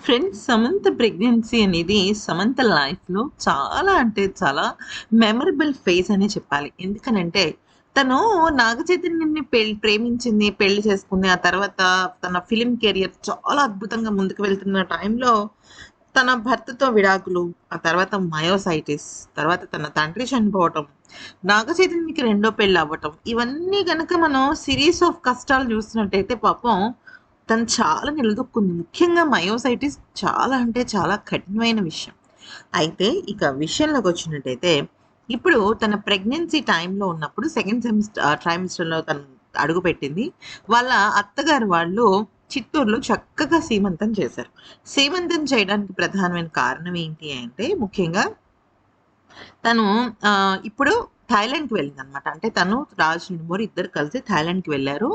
Friends, Samantha pregnancy అనేది సమంత లైఫ్‌లో చాలా అంటే చాలా మెమరబుల్ ఫేజ్ అనే చెప్పాలి. ఎందుకనంటే తను నాగ చైతన్యని ప్రేమించింది, పెళ్లి చేసుకుంది. ఆ తర్వాత తన ఫిల్మ్ కెరియర్ చాలా అద్భుతంగా ముందుకు వెళ్తున్న టైంలో తన భర్తతో విడాకులు, ఆ తర్వాత మయోసైటిస్, తర్వాత తన తండ్రి చనిపోవటం, నాగ చైతన్యకి రెండో పెళ్లి అవ్వటం, ఇవన్నీ గనక మనం సిరీస్ ఆఫ్ కష్టాలు చూసినట్టయితే పాపం తను చాలా నిలదొక్కుంది. ముఖ్యంగా మయోసైటిస్ చాలా అంటే చాలా కఠినమైన విషయం. అయితే ఇక విషయంలోకొచ్చినట్టయితే, ఇప్పుడు తన ప్రెగ్నెన్సీ టైంలో ఉన్నప్పుడు సెకండ్ ట్రైమిస్టర్‌లో తను అడుగుపెట్టింది. వాళ్ళ అత్తగారు వాళ్ళు చిత్తూరులో చక్కగా సీమంతం చేశారు. సీమంతం చేయడానికి ప్రధానమైన కారణం ఏంటి అంటే, ముఖ్యంగా తను ఇప్పుడు థాయిలాండ్‌కి వెళ్ళిందనమాట. అంటే తను, రాజ్ నంబూరి ఇద్దరు కలిసి థాయిలాండ్‌కి వెళ్లారు.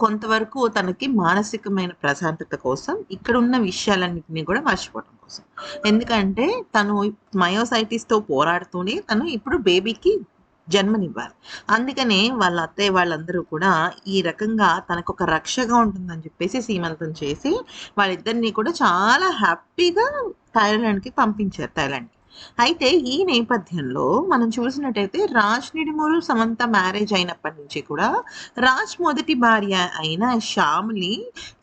కొంతవరకు తనకి మానసికమైన ప్రశాంతత కోసం, ఇక్కడున్న విషయాలన్నిటిని కూడా మర్చిపోవడం కోసం. ఎందుకంటే తను మయోసైటిస్‌తో పోరాడుతూనే తను ఇప్పుడు బేబీకి జన్మనివ్వాలి. అందుకనే వాళ్ళ అత్తయ్య వాళ్ళందరూ కూడా ఈ రకంగా తనకొక రక్షగా ఉంటుందని చెప్పేసి సీమంతం చేసి, వాళ్ళిద్దరిని కూడా చాలా హ్యాపీగా థాయిలాండ్‌కి. అయితే ఈ నేపథ్యంలో మనం చూసినట్టయితే 'రాజ్ నిడుమూరు' సమంత మ్యారేజ్ అయినప్పటి నుంచి కూడా రాజ్ మొదటి భార్య అయిన శ్యామిలి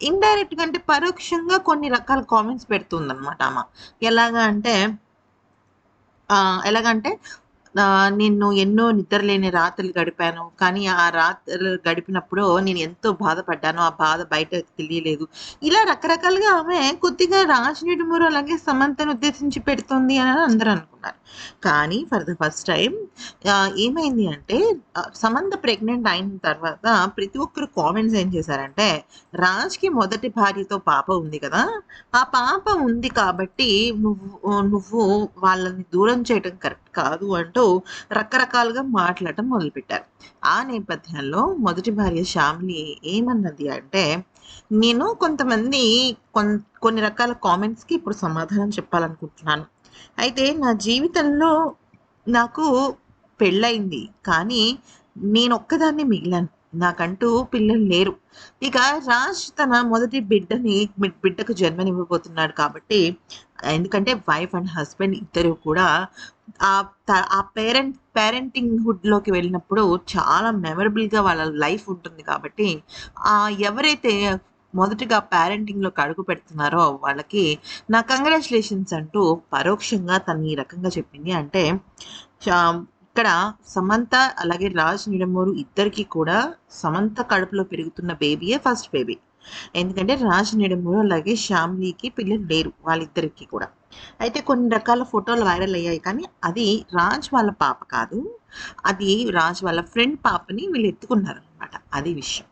ఇండైరెక్ట్‌గా అంటే పరోక్షంగా కొన్ని రకాల కామెంట్స్ పెడుతుందనమాట ఆమ. ఎలాగా అంటే ఎలాగంటే నేను ఎన్నో నిద్రలేని రాత్రులు గడిపాను. కానీ ఆ రాత్రులు గడిపినప్పుడు నేను ఎంతో బాధపడ్డాను. ఆ బాధ బయటకి తెలియలేదు. ఇలా రకరకాలుగా ఆమె కొద్దిగా 'రాజ్ నిడుమూరు' అలాగే సమంతను ఉద్దేశించి పెడుతుంది అని అందరూ అనుకున్నారు. కానీ ఫర్ ద ఫస్ట్ టైమ్ ఏమైంది అంటే సమంత ప్రెగ్నెంట్ అయిన తర్వాత ప్రతి ఒక్కరు కామెంట్స్ ఏం చేశారంటే, రాజ్‌కి మొదటి భార్యతో పాప ఉంది కదా! ఆ పాప ఉంది కాబట్టి నువ్వు వాళ్ళని దూరం చేయడం కరెక్ట్ కాదు అంటూ రకరకాలుగా మాట్లాడటం మొదలుపెట్టారు. ఆ నేపథ్యంలో మొదటి భార్య శ్యామిలి ఏమన్నది అంటే, నేను కొంతమంది కొన్ని రకాల కామెంట్స్‌కి ఇప్పుడు సమాధానం చెప్పాలనుకుంటున్నాను. అయితే నా జీవితంలో నాకు పెళ్ళయింది. కానీ నేనొక్కదాన్నే మిగిలాను. నాకంటూ పిల్లలు లేరు. ఇక రాజ్ తన మొదటి బిడ్డకు జన్మనివ్వబోతున్నాడు కాబట్టి, ఎందుకంటే వైఫ్ అండ్ హస్బెండ్ ఇద్దరు కూడా ఆ పేరెంటింగ్ హుడ్‌లోకి వెళ్ళినప్పుడు చాలా మెమరబుల్‌గా వాళ్ళ లైఫ్ ఉంటుంది కాబట్టి, ఎవరైతే మొదటగా పేరెంటింగ్‌లోకి అడుగు పెడుతున్నారో వాళ్ళకి నా కంగ్రాచ్యులేషన్స్ అంటూ పరోక్షంగా తను ఈ రకంగా చెప్పింది. అంటే చా ఇక్కడ సమంత అలాగే రాజ్ నిడమూరు ఇద్దరికీ కూడా సమంత కడుపులో పెరుగుతున్న బేబీయే ఫస్ట్ బేబీ. ఎందుకంటే రాజ్ నిడమూరు అలాగే శ్యామ్లీకి పిల్లలు లేరు వాళ్ళిద్దరికీ కూడా. అయితే కొన్ని రకాల ఫోటోలు వైరల్ అయ్యాయి. కానీ అది రాజ్ వాళ్ళ పాప కాదు. అది రాజ్ వాళ్ళ ఫ్రెండ్ పాపని వీళ్ళు ఎత్తుకున్నారనమాట. అది విషయం.